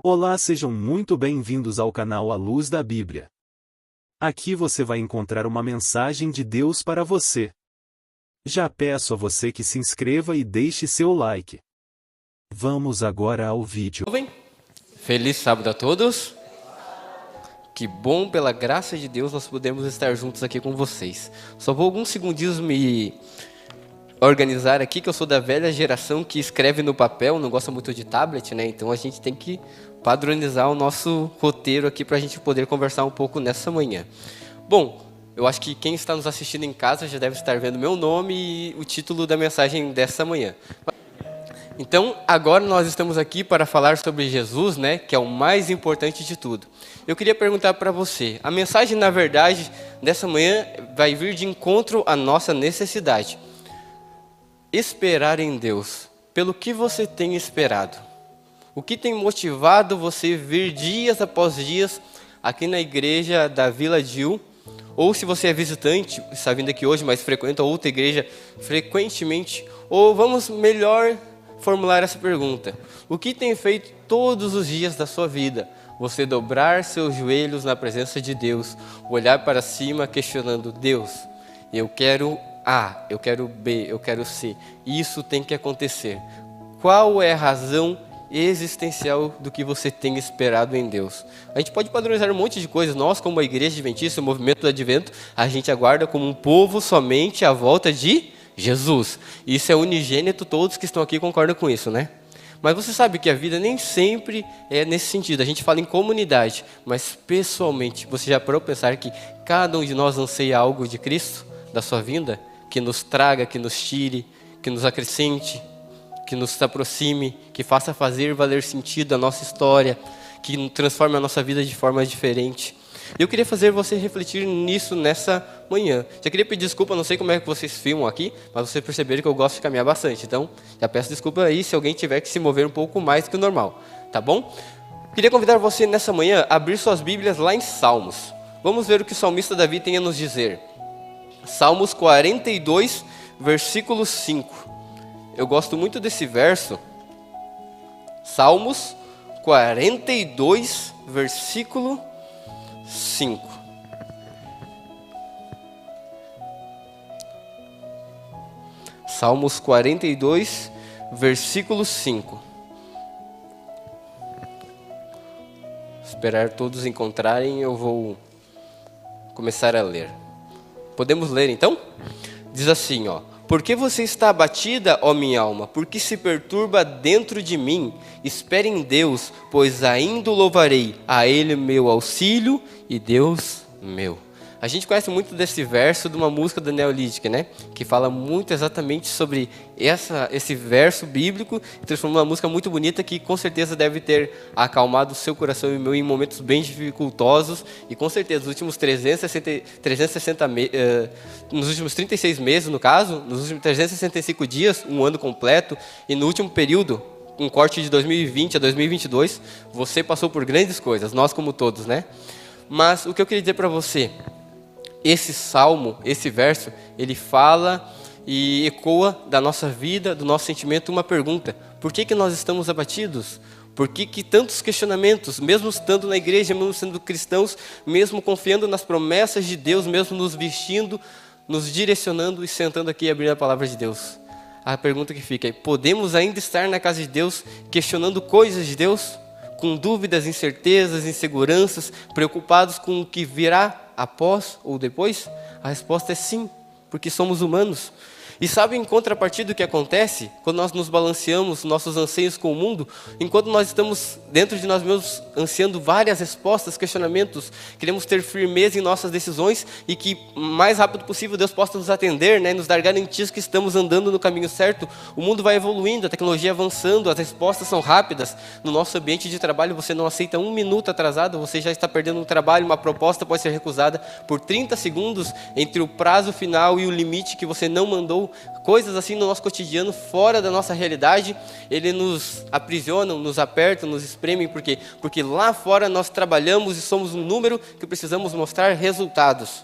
Olá, sejam muito bem-vindos ao canal A Luz da Bíblia. Aqui você vai encontrar uma mensagem de Deus para você. Já peço a você que se inscreva e deixe seu like. Vamos agora ao vídeo. Feliz sábado a todos. Que bom, pela graça de Deus, nós podemos estar juntos aqui com vocês. Só vou alguns segundinhos me organizar aqui, que eu sou da velha geração que escreve no papel, não gosta muito de tablet, né? Então a gente tem que padronizar o nosso roteiro aqui para a gente poder conversar um pouco nessa manhã. Bom, eu acho que quem está nos assistindo em casa já deve estar vendo meu nome e o título da mensagem dessa manhã. Então, agora nós estamos aqui para falar sobre Jesus, né, que é o mais importante de tudo. Eu queria perguntar para você, a mensagem, na verdade, dessa manhã vai vir de encontro à nossa necessidade. Esperar em Deus. Pelo que você tem esperado? O que tem motivado você vir dias após dias aqui na igreja da Vila Dil? Ou se você é visitante, está vindo aqui hoje, mas frequenta outra igreja frequentemente, ou vamos melhor formular essa pergunta. O que tem feito todos os dias da sua vida? Você dobrar seus joelhos na presença de Deus, olhar para cima questionando: Deus, eu quero A, eu quero B, eu quero C. Isso tem que acontecer. Qual é a razão existencial do que você tem esperado em Deus? A gente pode padronizar um monte de coisas. Nós, como a Igreja Adventista, o movimento do Advento, a gente aguarda como um povo somente a volta de Jesus. Isso é unigênito, todos que estão aqui concordam com isso, né? Mas você sabe que a vida nem sempre é nesse sentido. A gente fala em comunidade, mas pessoalmente, você já parou para pensar que cada um de nós anseia algo de Cristo, da sua vinda? Que nos traga, que nos tire, que nos acrescente, que nos aproxime, que faça fazer valer sentido a nossa história, que transforme a nossa vida de forma diferente. Eu queria fazer você refletir nisso nessa manhã. Já queria pedir desculpa, não sei como é que vocês filmam aqui, mas vocês perceberam que eu gosto de caminhar bastante. Então, já peço desculpa aí se alguém tiver que se mover um pouco mais que o normal, tá bom? Queria convidar você nessa manhã a abrir suas Bíblias lá em Salmos. Vamos ver o que o salmista Davi tem a nos dizer. Salmos 42, versículo 5. Eu gosto muito desse verso. Salmos 42, versículo 5. Salmos 42, versículo 5. Esperar todos encontrarem, eu vou começar a ler. Podemos ler então? Diz assim, ó: Por que você está abatida, ó minha alma? Por que se perturba dentro de mim? Espere em Deus, pois ainda o louvarei. A Ele meu auxílio e Deus meu. A gente conhece muito desse verso de uma música da Neolítica, né? Que fala muito exatamente sobre esse verso bíblico, transformou uma música muito bonita que com certeza deve ter acalmado o seu coração e o meu em momentos bem dificultosos. E com certeza, nos últimos 360 nos últimos 36 meses, no caso, nos últimos 365 dias, um ano completo, e no último período, um corte de 2020 a 2022, você passou por grandes coisas, nós como todos, né? Mas o que eu queria dizer para você, esse salmo, esse verso, ele fala e ecoa da nossa vida, do nosso sentimento, uma pergunta: por que nós estamos abatidos? Por que tantos questionamentos, mesmo estando na igreja, mesmo sendo cristãos, mesmo confiando nas promessas de Deus, mesmo nos vestindo, nos direcionando e sentando aqui e abrindo a palavra de Deus? A pergunta que fica é: podemos ainda estar na casa de Deus, questionando coisas de Deus? Com dúvidas, incertezas, inseguranças, preocupados com o que virá após ou depois? A resposta é sim, porque somos humanos. E sabe, em contrapartida, o que acontece quando nós nos balanceamos nossos anseios com o mundo? Enquanto nós estamos dentro de nós mesmos ansiando várias respostas, questionamentos, queremos ter firmeza em nossas decisões e que o mais rápido possível Deus possa nos atender, né, nos dar garantias que estamos andando no caminho certo. O mundo vai evoluindo, a tecnologia avançando, as respostas são rápidas. No nosso ambiente de trabalho, você não aceita um minuto atrasado, você já está perdendo um trabalho, uma proposta pode ser recusada por 30 segundos entre o prazo final e o limite que você não mandou. Coisas assim no nosso cotidiano, fora da nossa realidade, ele nos aprisionam, nos apertam, nos espremem. Por quê? Porque lá fora nós trabalhamos e somos um número que precisamos mostrar resultados.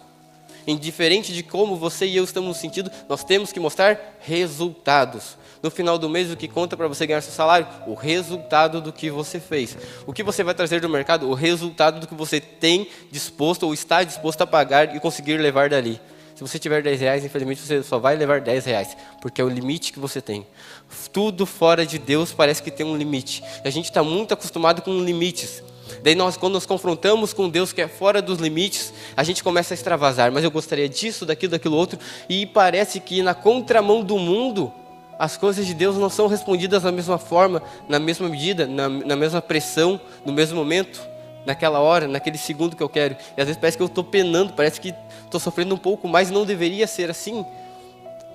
Indiferente de como você e eu estamos nos sentindo, nós temos que mostrar resultados. No final do mês, o que conta para você ganhar seu salário? O resultado do que você fez. O que você vai trazer do mercado? O resultado do que você tem disposto ou está disposto a pagar e conseguir levar dali. Se você tiver 10 reais, infelizmente você só vai levar 10 reais, porque é o limite que você tem. Tudo fora de Deus parece que tem um limite. E a gente está muito acostumado com limites. Daí quando nos confrontamos com Deus que é fora dos limites, a gente começa a extravasar. Mas eu gostaria disso, daquilo outro. E parece que na contramão do mundo, as coisas de Deus não são respondidas da mesma forma, na mesma medida, na mesma pressão, no mesmo momento, naquela hora, naquele segundo que eu quero. E às vezes parece que eu estou penando, parece que estou sofrendo um pouco mais, não deveria ser assim.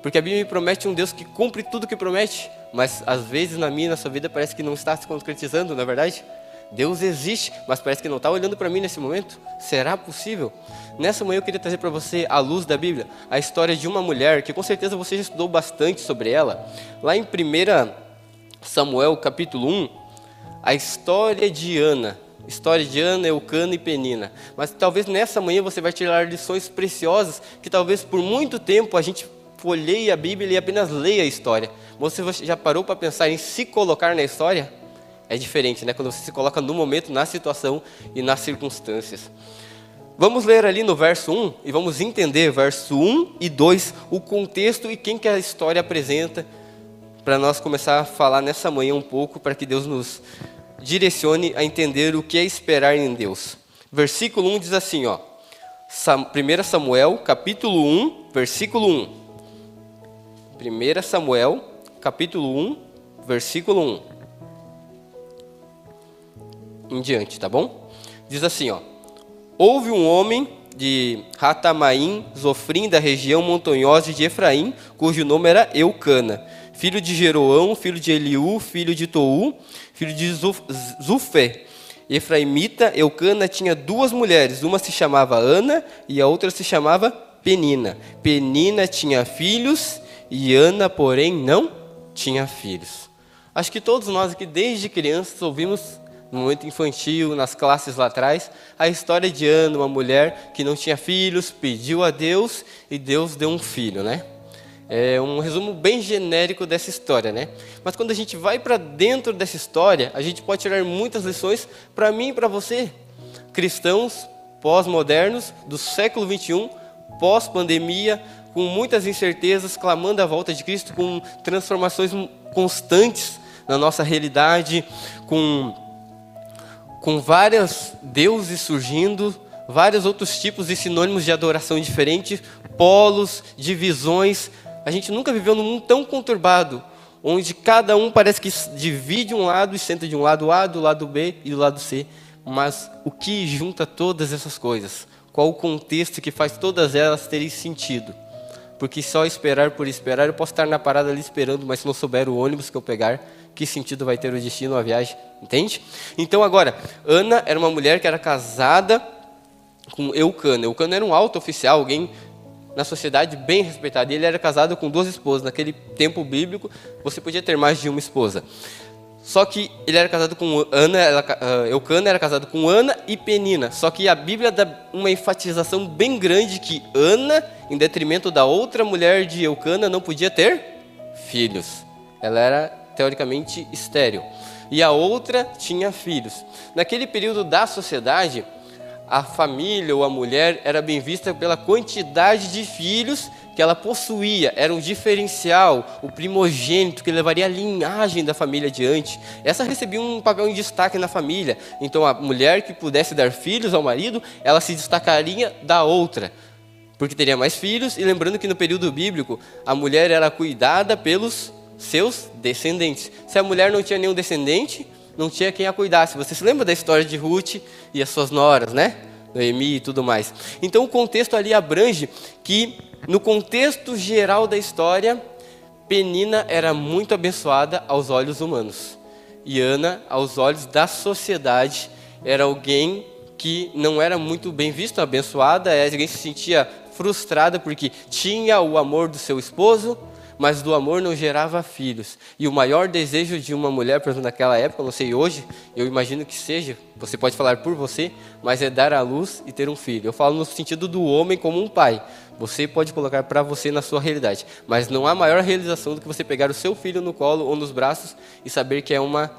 Porque a Bíblia me promete um Deus que cumpre tudo que promete, mas às vezes na minha e na sua vida parece que não está se concretizando, não é verdade? Deus existe, mas parece que não está olhando para mim nesse momento. Será possível? Nessa manhã eu queria trazer para você, à luz da Bíblia, a história de uma mulher, que com certeza você já estudou bastante sobre ela. Lá em 1 Samuel, capítulo 1, a história de Ana. História de Ana, Eucana e Penina. Mas talvez nessa manhã você vai tirar lições preciosas, que talvez por muito tempo a gente folheie a Bíblia e apenas leia a história. Você já parou para pensar em se colocar na história? É diferente, né? Quando você se coloca no momento, na situação e nas circunstâncias. Vamos ler ali no verso 1 e vamos entender, verso 1 e 2, o contexto e quem que a história apresenta, para nós começar a falar nessa manhã um pouco, para que Deus nos direcione a entender o que é esperar em Deus. Versículo 1 diz assim, ó, 1 Samuel, capítulo 1, versículo 1. 1 Samuel, capítulo 1, versículo 1. Em diante, tá bom? Diz assim, ó. Houve um homem de Ratamaim, Zofrim, da região montanhosa de Efraim, cujo nome era Eucana, filho de Jeroão, filho de Eliú, filho de Tou, filho de Zufé. Efraimita, Eucana tinha duas mulheres, uma se chamava Ana e a outra se chamava Penina. Penina tinha filhos e Ana, porém, não tinha filhos. Acho que todos nós aqui, desde crianças, ouvimos no momento infantil, nas classes lá atrás, a história de Ana, uma mulher que não tinha filhos, pediu a Deus e Deus deu um filho, né? É um resumo bem genérico dessa história, né? Mas quando a gente vai para dentro dessa história, a gente pode tirar muitas lições para mim e para você. Cristãos pós-modernos do século 21, pós-pandemia, com muitas incertezas, clamando a volta de Cristo, com transformações constantes na nossa realidade, com vários deuses surgindo, vários outros tipos e sinônimos de adoração diferentes, polos, divisões. A gente nunca viveu num mundo tão conturbado, onde cada um parece que divide um lado e senta de um lado A, do lado B e do lado C. Mas o que junta todas essas coisas? Qual o contexto que faz todas elas terem sentido? Porque só esperar por esperar, eu posso estar na parada ali esperando, mas se não souber o ônibus que eu pegar, que sentido vai ter o destino, a viagem, entende? Então agora, Ana era uma mulher que era casada com Eucana. Eucana era um alto oficial, alguém na sociedade bem respeitado. E ele era casado com duas esposas. Naquele tempo bíblico, você podia ter mais de uma esposa. Só que ele era casado com Ana, Eucana era casado com Ana e Penina. Só que a Bíblia dá uma enfatização bem grande que Ana, em detrimento da outra mulher de Eucana, não podia ter filhos. Ela era teoricamente estéril. E a outra tinha filhos. Naquele período da sociedade, a família ou a mulher era bem vista pela quantidade de filhos que ela possuía. Era um diferencial, o primogênito que levaria a linhagem da família adiante. Essa recebia um papel em destaque na família. Então a mulher que pudesse dar filhos ao marido, ela se destacaria da outra, porque teria mais filhos. E lembrando que no período bíblico, a mulher era cuidada pelos seus descendentes. Se a mulher não tinha nenhum descendente, não tinha quem a cuidasse. Você se lembra da história de Ruth e as suas noras, né? Noemi e tudo mais. Então o contexto ali abrange que, no contexto geral da história, Penina era muito abençoada aos olhos humanos. E Ana, aos olhos da sociedade, era alguém que não era muito bem visto, abençoada, alguém que se sentia frustrada porque tinha o amor do seu esposo, mas do amor não gerava filhos. E o maior desejo de uma mulher, por exemplo, naquela época, não sei hoje, eu imagino que seja, você pode falar por você, mas é dar à luz e ter um filho. Eu falo no sentido do homem como um pai. Você pode colocar para você na sua realidade, mas não há maior realização do que você pegar o seu filho no colo ou nos braços e saber que é uma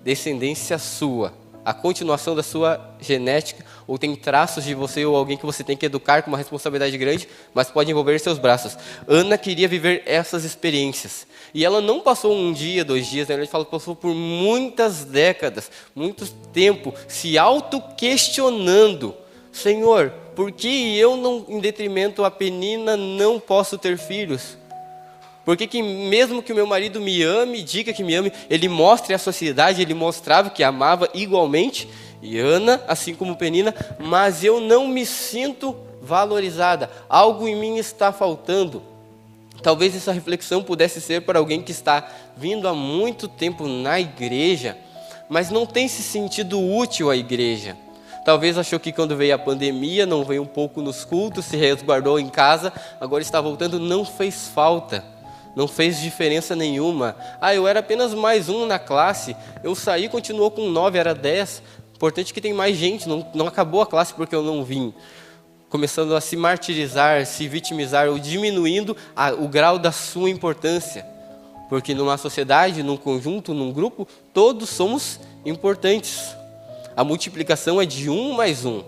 descendência sua, a continuação da sua genética, ou tem traços de você ou alguém que você tem que educar com uma responsabilidade grande, mas pode envolver em seus braços. Ana queria viver essas experiências. E ela não passou um dia, 2 dias, né? Ele fala que passou por muitas décadas, muito tempo, se auto-questionando. Senhor, por que eu, não, em detrimento a Penina, não posso ter filhos? Por que mesmo que o meu marido me ame, diga que me ame, ele mostre à sociedade, ele mostrava que amava igualmente, e Ana, assim como Penina, mas eu não me sinto valorizada, algo em mim está faltando. Talvez essa reflexão pudesse ser para alguém que está vindo há muito tempo na igreja, mas não tem se sentido útil à igreja. Talvez achou que quando veio a pandemia, não veio um pouco nos cultos, se resguardou em casa, agora está voltando, não fez falta. Não fez diferença nenhuma. Eu era apenas mais um na classe. Eu saí, continuou com 9, era 10. Importante que tem mais gente, não acabou a classe porque eu não vim. Começando a se martirizar, se vitimizar, ou diminuindo o grau da sua importância. Porque numa sociedade, num conjunto, num grupo, todos somos importantes. A multiplicação é de 1 mais 1,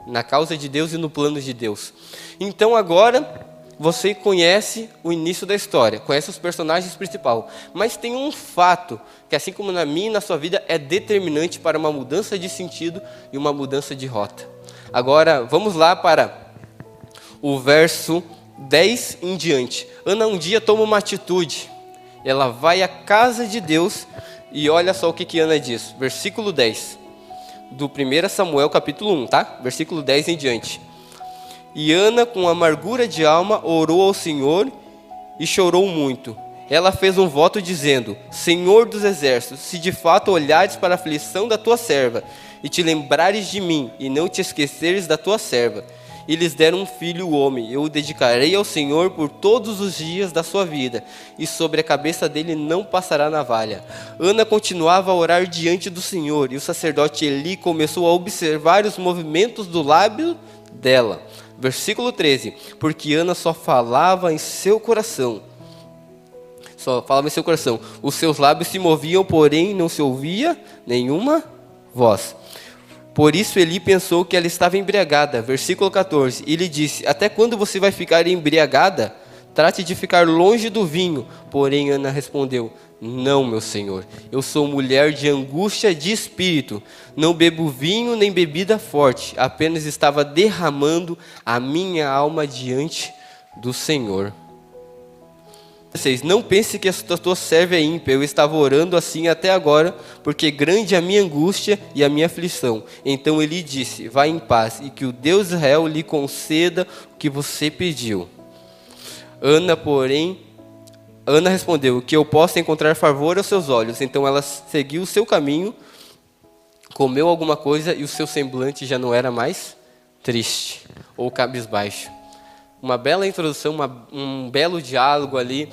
na causa de Deus e no plano de Deus. Então agora você conhece o início da história, conhece os personagens principais, mas tem um fato que, assim como na minha e na sua vida, é determinante para uma mudança de sentido e uma mudança de rota. Agora, vamos lá para o verso 10 em diante. Ana um dia toma uma atitude, ela vai à casa de Deus e olha só o que Ana diz, versículo 10, do 1 Samuel capítulo 1, tá? Versículo 10 em diante. E Ana, com amargura de alma, orou ao Senhor e chorou muito. Ela fez um voto dizendo: Senhor dos exércitos, se de fato olhares para a aflição da tua serva, e te lembrares de mim, e não te esqueceres da tua serva, e lhes der um filho homem, eu o dedicarei ao Senhor por todos os dias da sua vida, e sobre a cabeça dele não passará navalha. Ana continuava a orar diante do Senhor, e o sacerdote Eli começou a observar os movimentos do lábio dela. Versículo 13, porque Ana só falava em seu coração. Os seus lábios se moviam, porém não se ouvia nenhuma voz. Por isso Eli pensou que ela estava embriagada. Versículo 14, e lhe disse: até quando você vai ficar embriagada? Trate de ficar longe do vinho. Porém Ana respondeu: não, meu senhor, eu sou mulher de angústia de espírito, não bebo vinho nem bebida forte, apenas estava derramando a minha alma diante do Senhor. 16. Não pense que a tua serva é ímpia, eu estava orando assim até agora, porque grande é a minha angústia e a minha aflição. Então ele disse: vá em paz, e que o Deus de Israel lhe conceda o que você pediu. Ana respondeu: que eu possa encontrar favor aos seus olhos. Então ela seguiu o seu caminho, comeu alguma coisa e o seu semblante já não era mais triste ou cabisbaixo. Uma bela introdução, um belo diálogo ali,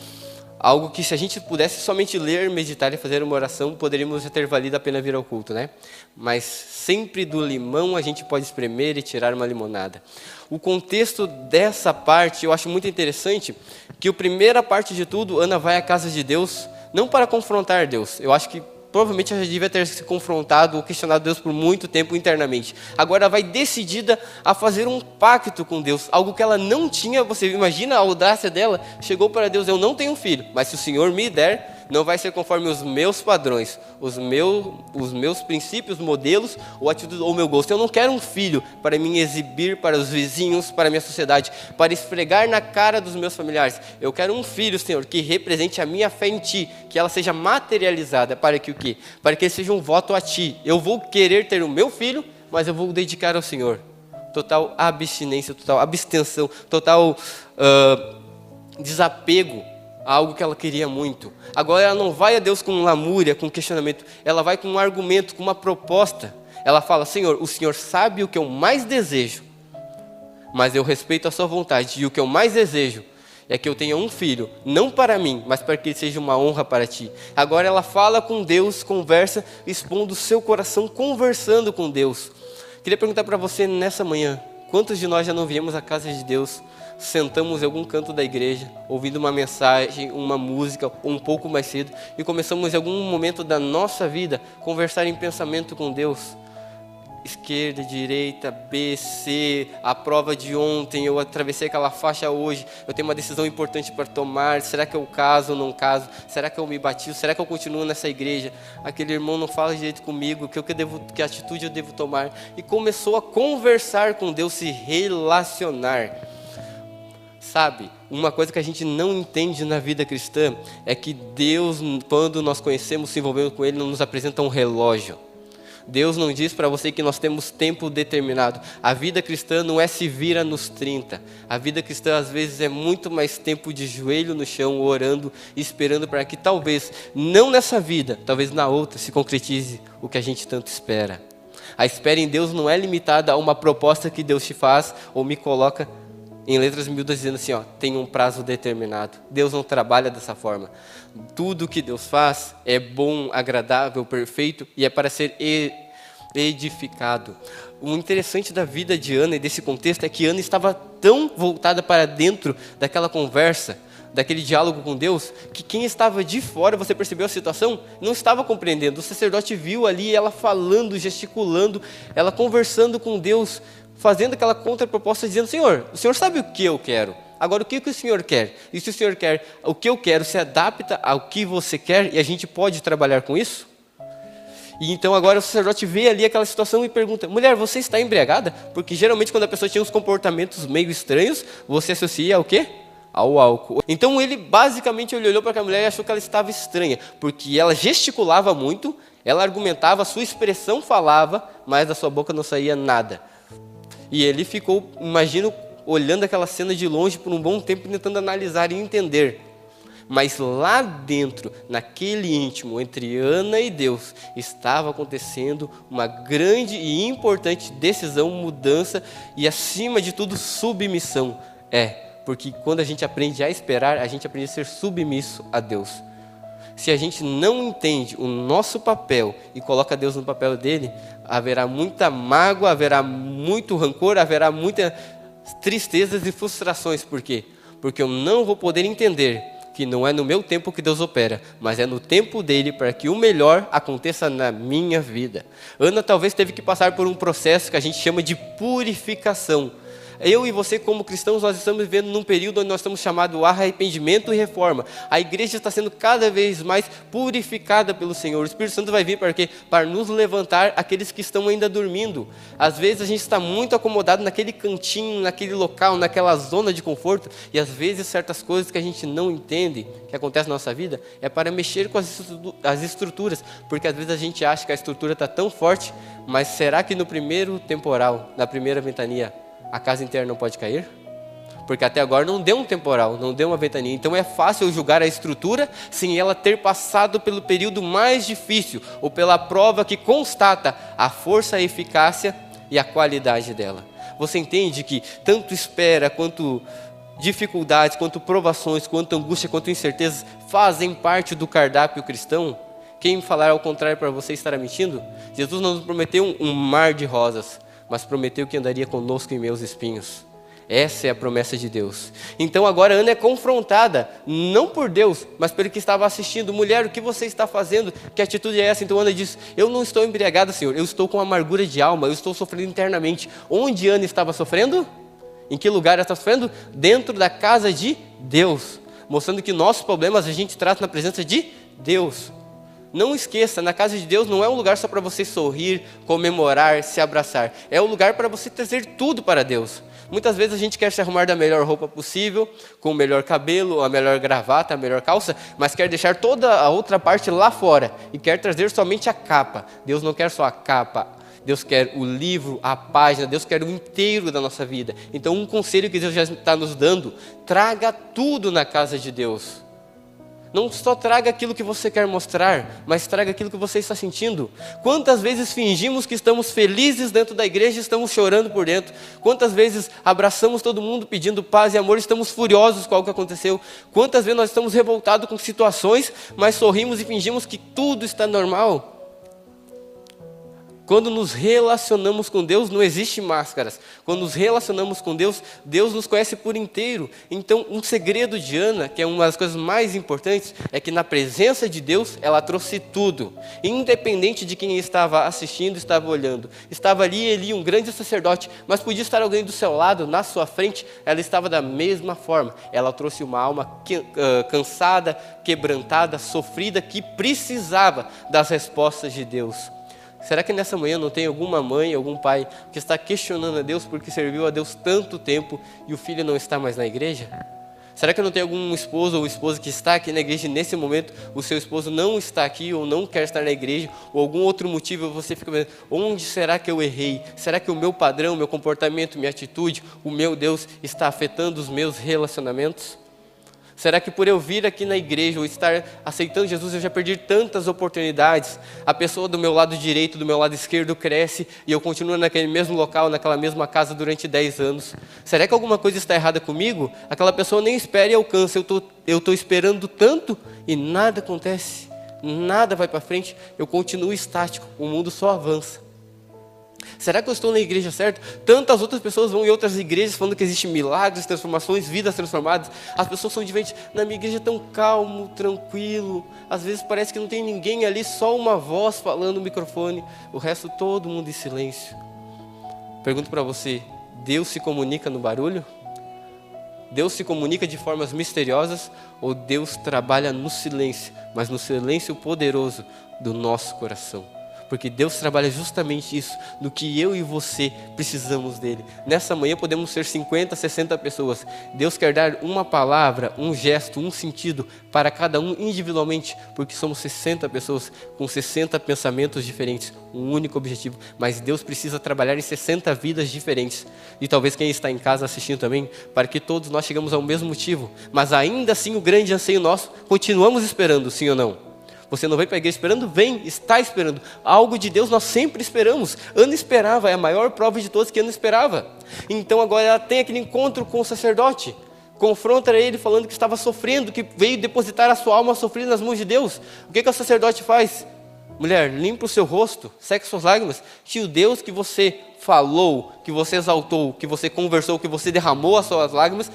algo que se a gente pudesse somente ler, meditar e fazer uma oração, poderíamos já ter valido a pena vir ao culto, né? Mas sempre do limão a gente pode espremer e tirar uma limonada. O contexto dessa parte eu acho muito interessante, que a primeira parte de tudo, Ana vai à casa de Deus, não para confrontar Deus. Eu acho que provavelmente ela já devia ter se confrontado ou questionado Deus por muito tempo internamente. Agora ela vai decidida a fazer um pacto com Deus, algo que ela não tinha. Você imagina a audácia dela? Chegou para Deus: eu não tenho filho, mas se o Senhor me der, não vai ser conforme os meus padrões, os meus princípios, modelos ou atitudes ou meu gosto. Eu não quero um filho para me exibir para os vizinhos, para a minha sociedade, para esfregar na cara dos meus familiares. Eu quero um filho, Senhor, que represente a minha fé em Ti, que ela seja materializada, para que o quê? Para que ele seja um voto a Ti. Eu vou querer ter o meu filho, mas eu vou dedicar ao Senhor. Total abstinência, total abstenção, total desapego, algo que ela queria muito. Agora ela não vai a Deus com lamúria, com questionamento, ela vai com um argumento, com uma proposta. Ela fala: Senhor, o Senhor sabe o que eu mais desejo, mas eu respeito a sua vontade, e o que eu mais desejo, é que eu tenha um filho, não para mim, mas para que ele seja uma honra para ti. Agora ela fala com Deus, conversa, expondo o seu coração, conversando com Deus. Queria perguntar para você nessa manhã, quantos de nós já não viemos à casa de Deus, sentamos em algum canto da igreja, ouvindo uma mensagem, uma música, um pouco mais cedo, e começamos em algum momento da nossa vida, conversar em pensamento com Deus? Esquerda, direita, B, C, a prova de ontem, eu atravessei aquela faixa hoje, eu tenho uma decisão importante para tomar, será que eu caso ou não caso? Será que eu me batizo? Será que eu continuo nessa igreja? Aquele irmão não fala direito comigo, que atitude eu devo tomar? E começou a conversar com Deus, se relacionar. Sabe, uma coisa que a gente não entende na vida cristã é que Deus, quando nós conhecemos, se envolvemos com Ele, não nos apresenta um relógio. Deus não diz para você que nós temos tempo determinado. A vida cristã não é se vira nos 30. A vida cristã às vezes é muito mais tempo de joelho no chão, orando, esperando para que talvez, não nessa vida, talvez na outra, se concretize o que a gente tanto espera. A espera em Deus não é limitada a uma proposta que Deus te faz ou me coloca em letras miúdas dizendo assim, tem um prazo determinado. Deus não trabalha dessa forma. Tudo que Deus faz é bom, agradável, perfeito e é para ser edificado. O interessante da vida de Ana e desse contexto é que Ana estava tão voltada para dentro daquela conversa, daquele diálogo com Deus, que quem estava de fora, você percebeu a situação? Não estava compreendendo. O sacerdote viu ali ela falando, gesticulando, ela conversando com Deus, fazendo aquela contraproposta, dizendo, Senhor, o Senhor sabe o que eu quero. Agora, o que o Senhor quer? E se o Senhor quer o que eu quero, se adapta ao que você quer e a gente pode trabalhar com isso? E então agora o sacerdote vê ali aquela situação e pergunta, mulher, você está embriagada? Porque geralmente quando a pessoa tinha uns comportamentos meio estranhos, você associa ao quê? Ao álcool. Então ele basicamente olhou para aquela mulher e achou que ela estava estranha, porque ela gesticulava muito, ela argumentava, a sua expressão falava, mas da sua boca não saía nada. E ele ficou, imagino, olhando aquela cena de longe por um bom tempo, tentando analisar e entender. Mas lá dentro, naquele íntimo, entre Ana e Deus, estava acontecendo uma grande e importante decisão, mudança e, acima de tudo, submissão. Porque quando a gente aprende a esperar, a gente aprende a ser submisso a Deus. Se a gente não entende o nosso papel e coloca Deus no papel dele, haverá muita mágoa, haverá muito rancor, haverá muitas tristezas e frustrações. Por quê? Porque eu não vou poder entender que não é no meu tempo que Deus opera, mas é no tempo dele para que o melhor aconteça na minha vida. Ana talvez teve que passar por um processo que a gente chama de purificação. Eu e você, como cristãos, nós estamos vivendo num período onde nós estamos chamados a arrependimento e reforma. A igreja está sendo cada vez mais purificada pelo Senhor. O Espírito Santo vai vir para quê? Para nos levantar aqueles que estão ainda dormindo. Às vezes a gente está muito acomodado naquele cantinho, naquele local, naquela zona de conforto. E às vezes certas coisas que a gente não entende, que acontecem na nossa vida, é para mexer com as estruturas. Porque às vezes a gente acha que a estrutura está tão forte, mas será que no primeiro temporal, na primeira ventania, a casa inteira não pode cair? Porque até agora não deu um temporal, não deu uma ventania. Então é fácil eu julgar a estrutura sem ela ter passado pelo período mais difícil, ou pela prova que constata a força, a eficácia e a qualidade dela. Você entende que tanto espera, quanto dificuldades, quanto provações, quanto angústia, quanto incertezas fazem parte do cardápio cristão? Quem falar ao contrário para você estará mentindo? Jesus não nos prometeu um mar de rosas, mas prometeu que andaria conosco em meus espinhos. Essa é a promessa de Deus. Então agora Ana é confrontada, não por Deus, mas pelo que estava assistindo. Mulher, o que você está fazendo? Que atitude é essa? Então Ana diz, eu não estou embriagada, Senhor, eu estou com amargura de alma, eu estou sofrendo internamente. Onde Ana estava sofrendo? Em que lugar ela está sofrendo? Dentro da casa de Deus. Mostrando que nossos problemas a gente trata na presença de Deus. Não esqueça, na casa de Deus não é um lugar só para você sorrir, comemorar, se abraçar. É um lugar para você trazer tudo para Deus. Muitas vezes a gente quer se arrumar da melhor roupa possível, com o melhor cabelo, a melhor gravata, a melhor calça, mas quer deixar toda a outra parte lá fora e quer trazer somente a capa. Deus não quer só a capa, Deus quer o livro, a página, Deus quer o inteiro da nossa vida. Então um conselho que Deus já está nos dando, traga tudo na casa de Deus. Não só traga aquilo que você quer mostrar, mas traga aquilo que você está sentindo. Quantas vezes fingimos que estamos felizes dentro da igreja e estamos chorando por dentro? Quantas vezes abraçamos todo mundo pedindo paz e amor e estamos furiosos com algo que aconteceu? Quantas vezes nós estamos revoltados com situações, mas sorrimos e fingimos que tudo está normal? Quando nos relacionamos com Deus, não existe máscaras. Quando nos relacionamos com Deus, Deus nos conhece por inteiro. Então, um segredo de Ana, que é uma das coisas mais importantes, é que na presença de Deus, ela trouxe tudo. Independente de quem estava assistindo, estava olhando. Estava ali Eli, um grande sacerdote, mas podia estar alguém do seu lado, na sua frente, ela estava da mesma forma. Ela trouxe uma alma cansada, quebrantada, sofrida, que precisava das respostas de Deus. Será que nessa manhã não tem alguma mãe, algum pai que está questionando a Deus porque serviu a Deus tanto tempo e o filho não está mais na igreja? Será que não tem algum esposo ou esposa que está aqui na igreja e nesse momento o seu esposo não está aqui ou não quer estar na igreja ou algum outro motivo e você fica pensando, onde será que eu errei? Será que o meu padrão, meu comportamento, minha atitude, o meu Deus está afetando os meus relacionamentos? Será que por eu vir aqui na igreja ou estar aceitando Jesus, eu já perdi tantas oportunidades? A pessoa do meu lado direito, do meu lado esquerdo cresce e eu continuo naquele mesmo local, naquela mesma casa durante 10 anos. Será que alguma coisa está errada comigo? Aquela pessoa nem espera e alcança. Eu estou esperando tanto e nada acontece. Nada vai para frente. Eu continuo estático. O mundo só avança. Será que eu estou na igreja certa? Tantas outras pessoas vão em outras igrejas falando que existem milagres, transformações, vidas transformadas. As pessoas são diferentes. Na minha igreja é tão calmo, tranquilo. Às vezes parece que não tem ninguém ali, só uma voz falando no microfone. O resto todo mundo em silêncio. Pergunto para você, Deus se comunica no barulho? Deus se comunica de formas misteriosas? Ou Deus trabalha no silêncio, mas no silêncio poderoso do nosso coração? Porque Deus trabalha justamente isso, no que eu e você precisamos dele. Nessa manhã podemos ser 50, 60 pessoas. Deus quer dar uma palavra, um gesto, um sentido para cada um individualmente, porque somos 60 pessoas com 60 pensamentos diferentes, um único objetivo. Mas Deus precisa trabalhar em 60 vidas diferentes. E talvez quem está em casa assistindo também, para que todos nós chegamos ao mesmo motivo. Mas ainda assim o grande anseio nosso, continuamos esperando, sim ou não? Você não veio para a igreja esperando? Vem, está esperando. Algo de Deus nós sempre esperamos. Ana esperava, é a maior prova de todas que Ana esperava. Então agora ela tem aquele encontro com o sacerdote. Confronta ele falando que estava sofrendo, que veio depositar a sua alma sofrida nas mãos de Deus. O que o sacerdote faz? Mulher, limpa o seu rosto, seque suas lágrimas. Que o Deus que você falou, que você exaltou, que você conversou, que você derramou as suas lágrimas,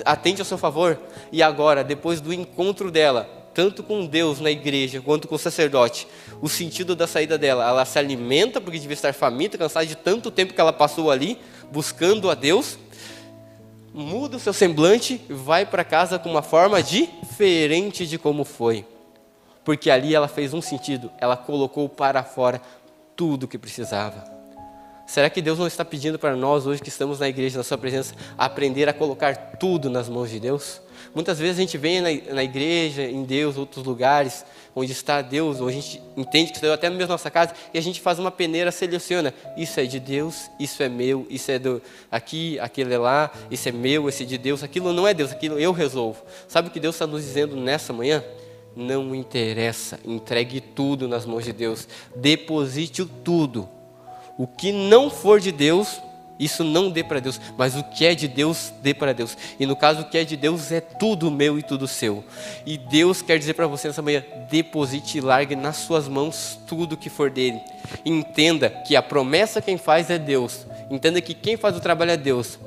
atente ao seu favor. E agora, depois do encontro dela, tanto com Deus na igreja, quanto com o sacerdote, o sentido da saída dela, ela se alimenta, porque devia estar faminta, cansada de tanto tempo que ela passou ali, buscando a Deus, muda o seu semblante, vai para casa com uma forma diferente de como foi, porque ali ela fez um sentido, ela colocou para fora tudo o que precisava. Será que Deus não está pedindo para nós hoje que estamos na igreja, na sua presença, aprender a colocar tudo nas mãos de Deus? Muitas vezes a gente vem na igreja, em Deus, outros lugares, onde está Deus, ou a gente entende que está até mesmo na nossa casa, e a gente faz uma peneira, seleciona, isso é de Deus, isso é meu, isso é aqui, aquele é lá, isso é meu, esse é de Deus, aquilo não é Deus, aquilo eu resolvo. Sabe o que Deus está nos dizendo nessa manhã? Não interessa, entregue tudo nas mãos de Deus, deposite tudo. O que não for de Deus, isso não dê para Deus, mas o que é de Deus, dê para Deus. E no caso, o que é de Deus é tudo meu e tudo seu. E Deus quer dizer para você nessa manhã, deposite e largue nas suas mãos tudo que for dele. Entenda que a promessa quem faz é Deus. Entenda que quem faz o trabalho é Deus.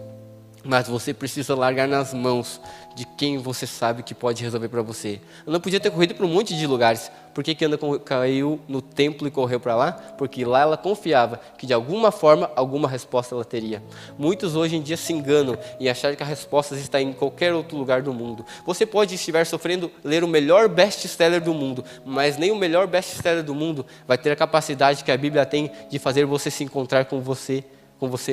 Mas você precisa largar nas mãos de quem você sabe que pode resolver para você. Ana podia ter corrido para um monte de lugares. Por que Ana caiu no templo e correu para lá? Porque lá ela confiava que de alguma forma, alguma resposta ela teria. Muitos hoje em dia se enganam em achar que a resposta está em qualquer outro lugar do mundo. Você pode estiver sofrendo, ler o melhor best-seller do mundo, mas nem o melhor best-seller do mundo vai ter a capacidade que a Bíblia tem de fazer você se encontrar com você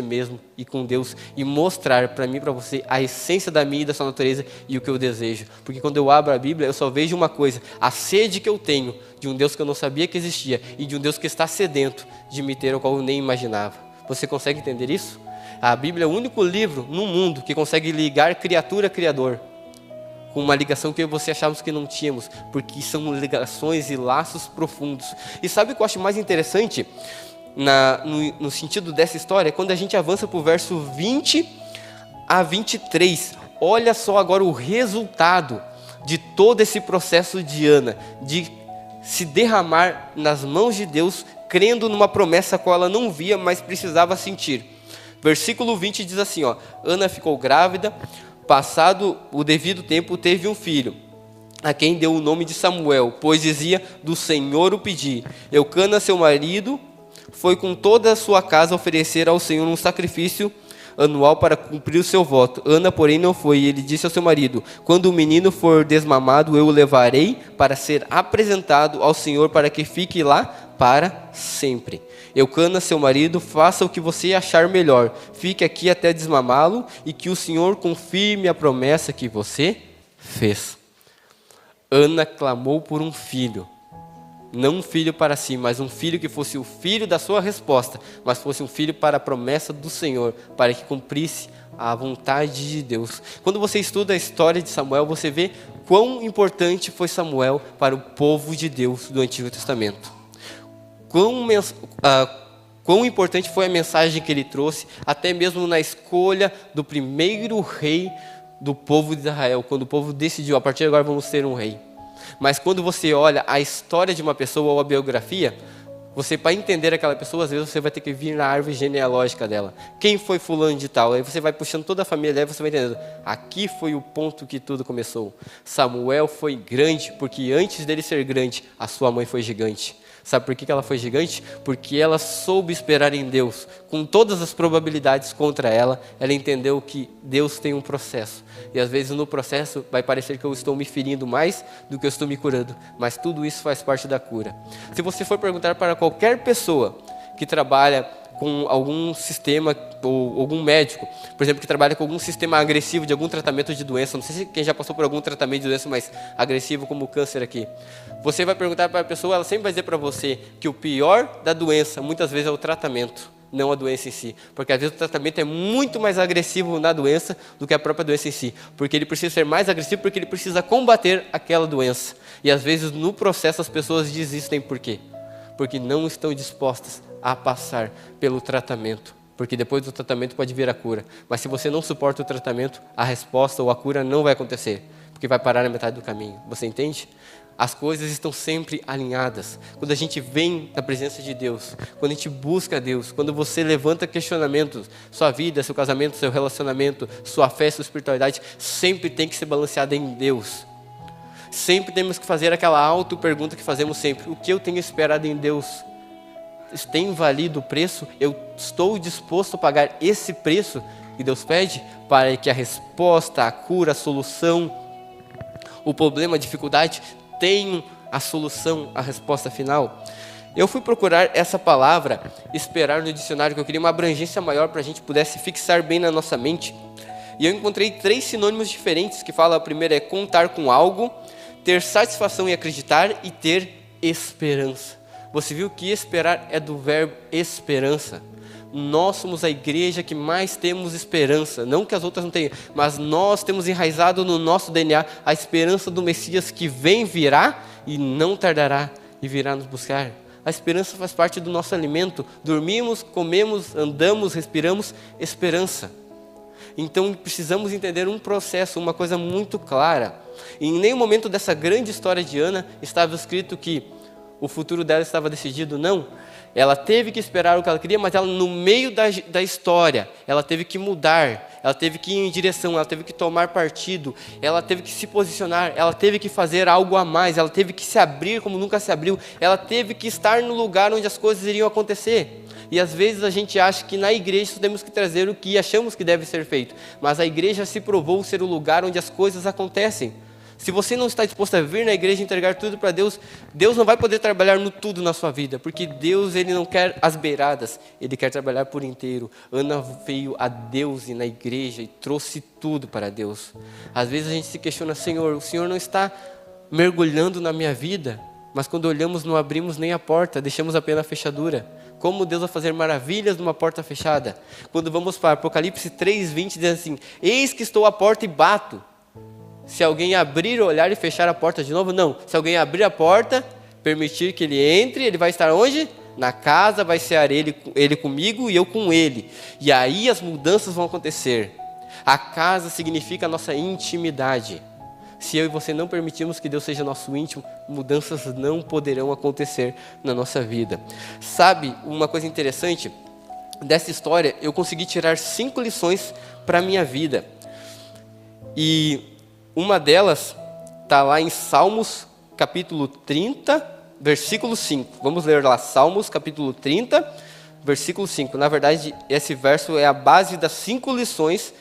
mesmo e com Deus e mostrar para mim e para você a essência da minha e da sua natureza e o que eu desejo. Porque quando eu abro a Bíblia, eu só vejo uma coisa, a sede que eu tenho de um Deus que eu não sabia que existia e de um Deus que está sedento de me ter, o qual eu nem imaginava. Você consegue entender isso? A Bíblia é o único livro no mundo que consegue ligar criatura a Criador. com uma ligação que eu e você achávamos que não tínhamos, porque são ligações e laços profundos. E sabe o que eu acho mais interessante no sentido dessa história? Quando a gente avança para o verso 20 a 23, olha só agora o resultado de todo esse processo de Ana, de se derramar nas mãos de Deus, crendo numa promessa a qual ela não via, mas precisava sentir. Versículo 20 diz assim, Ana ficou grávida, passado o devido tempo teve um filho, a quem deu o nome de Samuel, pois dizia, do Senhor o pedi. Eucana, seu marido, foi com toda a sua casa oferecer ao Senhor um sacrifício anual para cumprir o seu voto. Ana, porém, não foi. E ele disse ao seu marido, quando o menino for desmamado, eu o levarei para ser apresentado ao Senhor, para que fique lá para sempre. Eucana, seu marido, faça o que você achar melhor. Fique aqui até desmamá-lo, e que o Senhor confirme a promessa que você fez. Ana clamou por um filho. Não um filho para si, mas um filho que fosse o filho da sua resposta, mas fosse um filho para a promessa do Senhor, para que cumprisse a vontade de Deus. Quando você estuda a história de Samuel, você vê quão importante foi Samuel para o povo de Deus do Antigo Testamento. Quão importante foi a mensagem que ele trouxe, até mesmo na escolha do primeiro rei do povo de Israel, quando o povo decidiu, a partir de agora vamos ter um rei. Mas quando você olha a história de uma pessoa ou a biografia, você, para entender aquela pessoa, às vezes você vai ter que vir na árvore genealógica dela. Quem foi fulano de tal? Aí você vai puxando toda a família dela e você vai entendendo. Aqui foi o ponto que tudo começou. Samuel foi grande, porque antes dele ser grande, a sua mãe foi gigante. Sabe por que ela foi gigante? Porque ela soube esperar em Deus. Com todas as probabilidades contra ela, ela entendeu que Deus tem um processo. E às vezes no processo vai parecer que eu estou me ferindo mais do que eu estou me curando. Mas tudo isso faz parte da cura. Se você for perguntar para qualquer pessoa que trabalha com algum sistema, ou algum médico, por exemplo, que trabalha com algum sistema agressivo de algum tratamento de doença, não sei se quem já passou por algum tratamento de doença mais agressivo como o câncer aqui, você vai perguntar para a pessoa, ela sempre vai dizer para você que o pior da doença, muitas vezes, é o tratamento, não a doença em si, porque às vezes o tratamento é muito mais agressivo na doença do que a própria doença em si, porque ele precisa ser mais agressivo, porque ele precisa combater aquela doença, e às vezes no processo as pessoas desistem, por quê? Porque não estão dispostas a passar pelo tratamento, porque depois do tratamento pode vir a cura, mas se você não suporta o tratamento, a resposta ou a cura não vai acontecer, porque vai parar na metade do caminho, você entende? As coisas estão sempre alinhadas. Quando a gente vem na presença de Deus, quando a gente busca a Deus, quando você levanta questionamentos, sua vida, seu casamento, seu relacionamento, sua fé, sua espiritualidade, sempre tem que ser balanceada em Deus. Sempre temos que fazer aquela auto-pergunta que fazemos sempre. O que eu tenho esperado em Deus? Tem valido o preço? Eu estou disposto a pagar esse preço que Deus pede para que a resposta, a cura, a solução, o problema, a dificuldade tenham a solução, a resposta final? Eu fui procurar essa palavra, esperar, no dicionário, que eu queria uma abrangência maior para a gente pudesse fixar bem na nossa mente. E eu encontrei 3 sinônimos diferentes que falam. A primeira é contar com algo, ter satisfação em acreditar e ter esperança. Você viu que esperar é do verbo esperança. Nós somos a igreja que mais temos esperança, não que as outras não tenham, mas nós temos enraizado no nosso DNA a esperança do Messias que virá e não tardará e virá nos buscar. A esperança faz parte do nosso alimento. Dormimos, comemos, andamos, respiramos, esperança. Então precisamos entender um processo, uma coisa muito clara. E em nenhum momento dessa grande história de Ana estava escrito que o futuro dela estava decidido, não. Ela teve que esperar o que ela queria, mas ela, no meio da história, ela teve que mudar, ela teve que ir em direção, ela teve que tomar partido, ela teve que se posicionar, ela teve que fazer algo a mais, ela teve que se abrir como nunca se abriu, ela teve que estar no lugar onde as coisas iriam acontecer. E às vezes a gente acha que na igreja temos que trazer o que achamos que deve ser feito, mas a igreja se provou ser o lugar onde as coisas acontecem. Se você não está disposto a vir na igreja e entregar tudo para Deus, Deus não vai poder trabalhar no tudo na sua vida, porque Deus, Ele não quer as beiradas, Ele quer trabalhar por inteiro. Ana veio a Deus e na igreja e trouxe tudo para Deus. Às vezes a gente se questiona, Senhor, o Senhor não está mergulhando na minha vida, mas quando olhamos não abrimos nem a porta, deixamos apenas a fechadura. Como Deus vai fazer maravilhas numa porta fechada? Quando vamos para Apocalipse 3:20, diz assim, eis que estou à porta e bato. Se alguém abrir, olhar e fechar a porta de novo, não. Se alguém abrir a porta, permitir que ele entre, ele vai estar onde? Na casa, vai ser ele comigo e eu com ele. E aí as mudanças vão acontecer. A casa significa a nossa intimidade. Se eu e você não permitirmos que Deus seja nosso íntimo, mudanças não poderão acontecer na nossa vida. Sabe, uma coisa interessante dessa história, eu consegui tirar 5 lições para a minha vida. E uma delas está lá em Salmos, capítulo 30, versículo 5. Vamos ler lá, Salmos, capítulo 30, versículo 5. Na verdade, esse verso é a base das 5 lições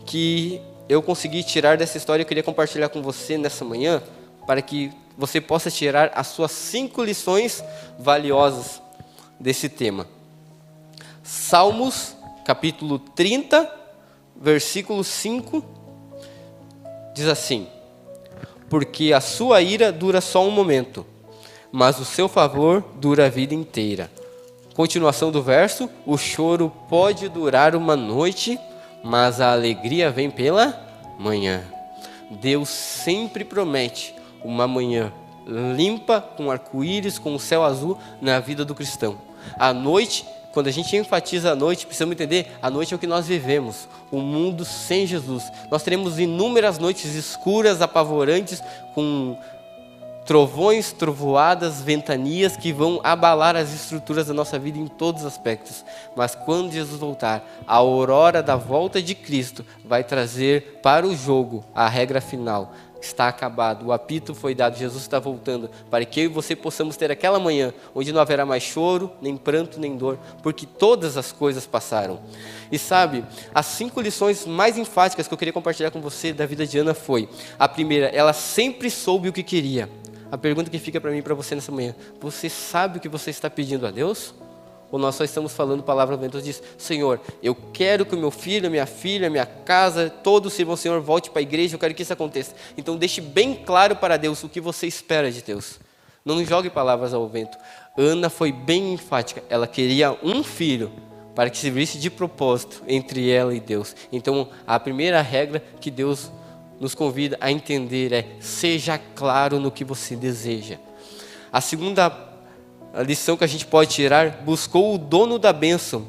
que eu consegui tirar dessa história. Eu queria compartilhar com você nessa manhã, para que você possa tirar as suas 5 lições valiosas desse tema. Salmos, capítulo 30, versículo 5, diz assim: porque a sua ira dura só um momento, mas o seu favor dura a vida inteira. Continuação do verso: o choro pode durar uma noite, mas a alegria vem pela manhã. Deus sempre promete uma manhã limpa, com arco-íris, com o céu azul na vida do cristão. A noite, quando a gente enfatiza a noite, precisamos entender, a noite é o que nós vivemos, o mundo sem Jesus. Nós teremos inúmeras noites escuras, apavorantes, com trovões, trovoadas, ventanias que vão abalar as estruturas da nossa vida em todos os aspectos. Mas quando Jesus voltar, a aurora da volta de Cristo vai trazer para o jogo a regra final. Está acabado, o apito foi dado, Jesus está voltando, para que eu e você possamos ter aquela manhã, onde não haverá mais choro, nem pranto, nem dor, porque todas as coisas passaram. E sabe, as 5 lições mais enfáticas que eu queria compartilhar com você da vida de Ana foi: a primeira, ela sempre soube o que queria. A pergunta que fica para mim e para você nessa manhã: você sabe o que você está pedindo a Deus? Ou nós só estamos falando palavra vento? Diz: Senhor, eu quero que o meu filho, minha filha, minha casa, todos sirvam ao Senhor, volte para a igreja, eu quero que isso aconteça. Então deixe bem claro para Deus o que você espera de Deus. Não jogue palavras ao vento. Ana foi bem enfática, ela queria um filho, para que servisse de propósito entre ela e Deus. Então a primeira regra que Deus nos convida a entender é: seja claro no que você deseja. A segunda lição que a gente pode tirar: buscou o dono da bênção,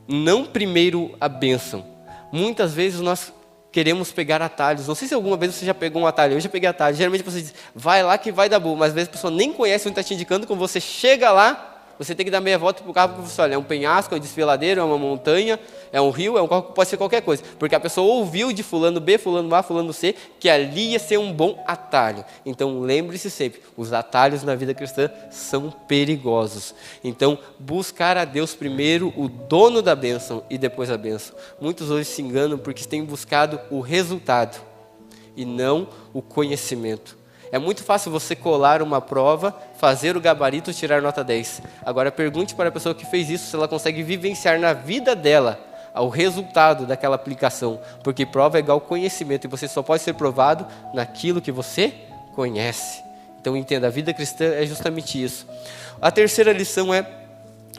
não primeiro a bênção. Muitas vezes nós queremos pegar atalhos. Não sei se alguma vez você já pegou um atalho. Eu já peguei atalho. Geralmente você diz: vai lá que vai dar bom. Mas às vezes a pessoa nem conhece onde está te indicando. Quando você chega lá, você tem que dar meia volta para o carro, porque você olha, é um penhasco, é um desfiladeiro, é uma montanha, é um rio, pode ser qualquer coisa. Porque a pessoa ouviu de fulano B, fulano A, fulano C, que ali ia ser um bom atalho. Então lembre-se sempre, os atalhos na vida cristã são perigosos. Então buscar a Deus primeiro, o dono da bênção, e depois a bênção. Muitos hoje se enganam porque têm buscado o resultado e não o conhecimento. É muito fácil você colar uma prova, fazer o gabarito e tirar nota 10. Agora pergunte para a pessoa que fez isso se ela consegue vivenciar na vida dela o resultado daquela aplicação. Porque prova é igual conhecimento e você só pode ser provado naquilo que você conhece. Então entenda, a vida cristã é justamente isso. A terceira lição é: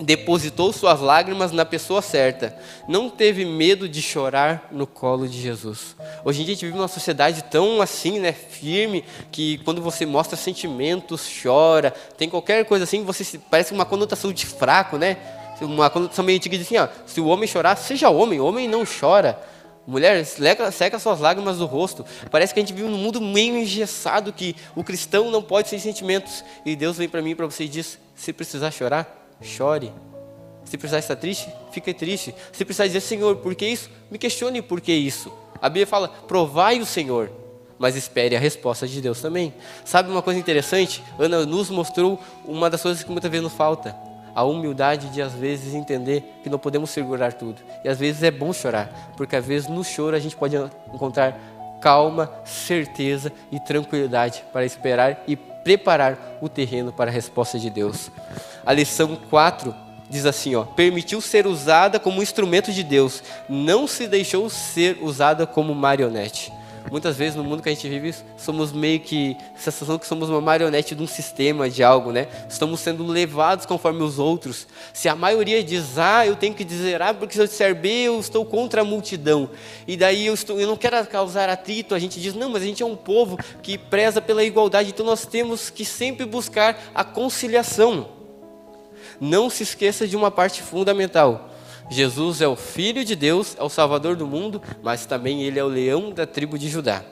depositou suas lágrimas na pessoa certa. Não teve medo de chorar no colo de Jesus. Hoje em dia a gente vive numa sociedade tão assim, né, firme, que quando você mostra sentimentos, chora, tem qualquer coisa assim, você parece uma conotação de fraco, né? Uma conotação meio antiga de assim, ó, se o homem chorar, seja homem não chora. Mulher, seca suas lágrimas do rosto. Parece que a gente vive num mundo meio engessado, que o cristão não pode ter sentimentos. E Deus vem para mim e para você e diz: se precisar chorar, chore. Se precisar estar triste, fique triste. Se precisar dizer: Senhor, por que isso? Me questione por que isso. A Bíblia fala: provai o Senhor, mas espere a resposta de Deus também. Sabe uma coisa interessante? Ana nos mostrou uma das coisas que muitas vezes nos falta: a humildade de às vezes entender que não podemos segurar tudo. E às vezes é bom chorar, porque às vezes no choro a gente pode encontrar calma, certeza e tranquilidade para esperar e preparar o terreno para a resposta de Deus. A lição 4 diz assim, ó: permitiu ser usada como instrumento de Deus, não se deixou ser usada como marionete. Muitas vezes no mundo que a gente vive, somos meio que, sensação que somos uma marionete de um sistema, de algo, né? Estamos sendo levados conforme os outros. Se a maioria diz A, eu tenho que dizer A, porque se eu disser B, eu estou contra a multidão. E daí eu não quero causar atrito, a gente diz, não, mas a gente é um povo que preza pela igualdade, então nós temos que sempre buscar a conciliação. Não se esqueça de uma parte fundamental. Jesus é o Filho de Deus, é o Salvador do mundo, mas também Ele é o leão da tribo de Judá.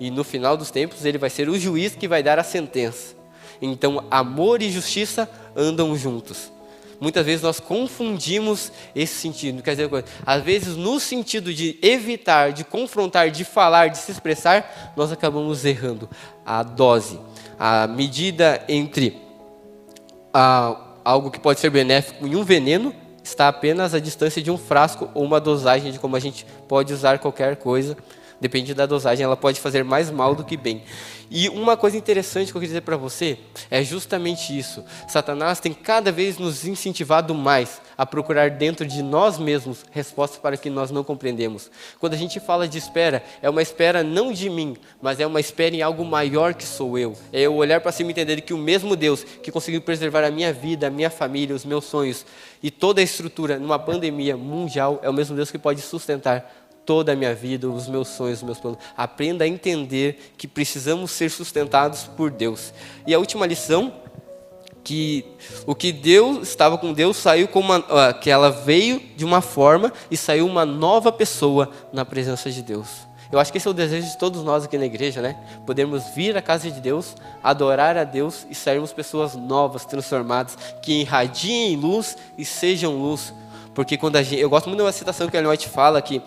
E no final dos tempos Ele vai ser o juiz que vai dar a sentença. Então amor e justiça andam juntos. Muitas vezes nós confundimos esse sentido. Quer dizer, às vezes no sentido de evitar, de confrontar, de falar, de se expressar, nós acabamos errando. A dose, a medida entre algo que pode ser benéfico e um veneno, está apenas à distância de um frasco ou uma dosagem de como a gente pode usar qualquer coisa. Depende da dosagem, ela pode fazer mais mal do que bem. E uma coisa interessante que eu queria dizer para você é justamente isso. Satanás tem cada vez nos incentivado mais a procurar dentro de nós mesmos respostas para que nós não compreendemos. Quando a gente fala de espera, é uma espera não de mim, mas é uma espera em algo maior que sou eu. É eu olhar para cima e entender que o mesmo Deus que conseguiu preservar a minha vida, a minha família, os meus sonhos e toda a estrutura numa pandemia mundial, é o mesmo Deus que pode sustentar toda a minha vida, os meus sonhos, os meus planos. Aprenda a entender que precisamos ser sustentados por Deus. E a última lição, que o que Deus estava com Deus saiu como que ela veio de uma forma e saiu uma nova pessoa na presença de Deus. Eu acho que esse é o desejo de todos nós aqui na igreja, né? Podermos vir à casa de Deus, adorar a Deus e sairmos pessoas novas, transformadas, que irradiem luz e sejam luz. Porque quando eu gosto muito de uma citação que a Ellen White fala que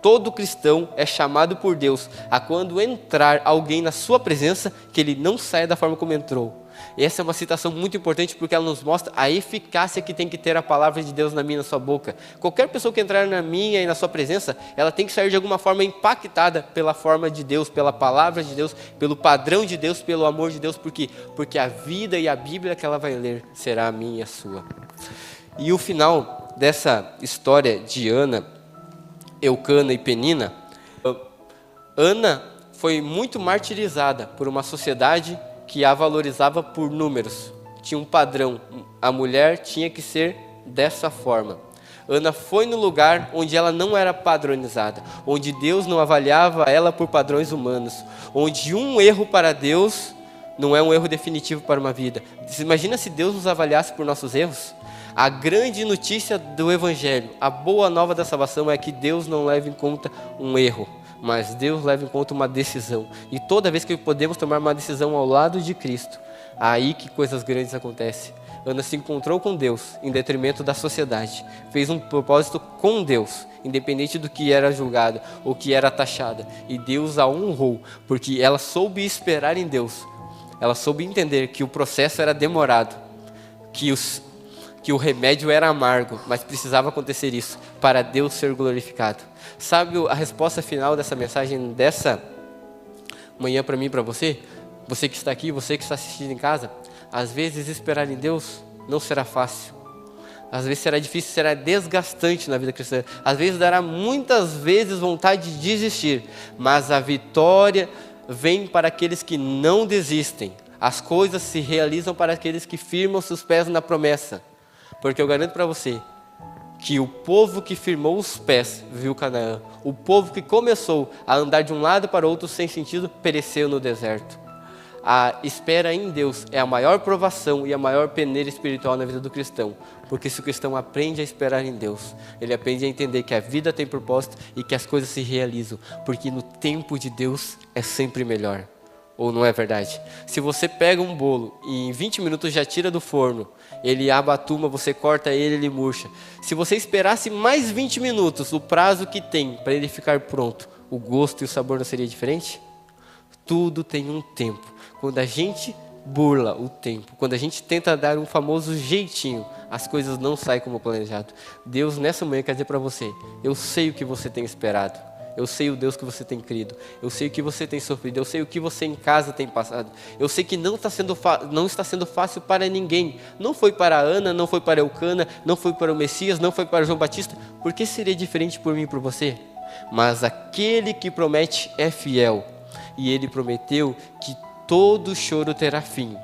todo cristão é chamado por Deus a quando entrar alguém na sua presença, que ele não saia da forma como entrou. Essa é uma citação muito importante porque ela nos mostra a eficácia que tem que ter a palavra de Deus na minha e na sua boca. Qualquer pessoa que entrar na minha e na sua presença, ela tem que sair de alguma forma impactada pela forma de Deus, pela palavra de Deus, pelo padrão de Deus, pelo amor de Deus. Por quê? Porque a vida e a Bíblia que ela vai ler será a minha e a sua. E o final dessa história de Ana, Eucana e Penina, Ana foi muito martirizada por uma sociedade que a valorizava por números. Tinha um padrão, a mulher tinha que ser dessa forma. Ana foi no lugar onde ela não era padronizada, onde Deus não avaliava ela por padrões humanos, onde um erro para Deus não é um erro definitivo para uma vida. Imagina se Deus nos avaliasse por nossos erros? A grande notícia do Evangelho, a boa nova da salvação é que Deus não leva em conta um erro, mas Deus leva em conta uma decisão. E toda vez que podemos tomar uma decisão ao lado de Cristo, aí que coisas grandes acontecem. Ana se encontrou com Deus em detrimento da sociedade, fez um propósito com Deus, independente do que era julgada ou que era taxada. E Deus a honrou, porque ela soube esperar em Deus. Ela soube entender que o processo era demorado, que o remédio era amargo, mas precisava acontecer isso para Deus ser glorificado. Sabe a resposta final dessa mensagem, dessa manhã para mim e para você? Você que está aqui, você que está assistindo em casa, às vezes esperar em Deus não será fácil. Às vezes será difícil, será desgastante na vida cristã. Às vezes dará muitas vezes vontade de desistir, mas a vitória vem para aqueles que não desistem. As coisas se realizam para aqueles que firmam seus pés na promessa. Porque eu garanto para você que o povo que firmou os pés viu Canaã. O povo que começou a andar de um lado para o outro sem sentido, pereceu no deserto. A espera em Deus é a maior provação e a maior peneira espiritual na vida do cristão. Porque se o cristão aprende a esperar em Deus, ele aprende a entender que a vida tem propósito e que as coisas se realizam. Porque no tempo de Deus é sempre melhor. Ou não é verdade? Se você pega um bolo e em 20 minutos já tira do forno, ele abatuma, você corta ele, ele murcha. Se você esperasse mais 20 minutos, o prazo que tem para ele ficar pronto, o gosto e o sabor não seria diferente? Tudo tem um tempo. Quando a gente burla o tempo, quando a gente tenta dar um famoso jeitinho, as coisas não saem como planejado. Deus nessa manhã quer dizer para você, eu sei o que você tem esperado. Eu sei o Deus que você tem crido. Eu sei o que você tem sofrido. Eu sei o que você em casa tem passado. Eu sei que não está sendo fácil para ninguém. Não foi para Ana, não foi para Eucana, não foi para o Messias, não foi para João Batista. Por que seria diferente por mim e por você? mas aquele que promete é fiel. E ele prometeu que todo choro terá fim,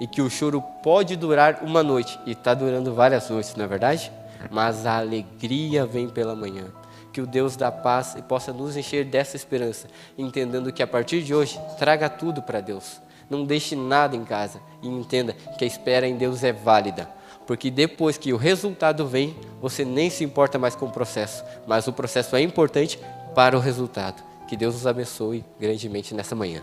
e que o choro pode durar uma noite, e está durando várias noites, não é verdade? Mas a alegria vem pela manhã. Que o Deus da paz possa nos encher dessa esperança, entendendo que a partir de hoje, traga tudo para Deus. Não deixe nada em casa e entenda que a espera em Deus é válida. Porque depois que o resultado vem, você nem se importa mais com o processo, mas o processo é importante para o resultado. Que Deus nos abençoe grandemente nessa manhã.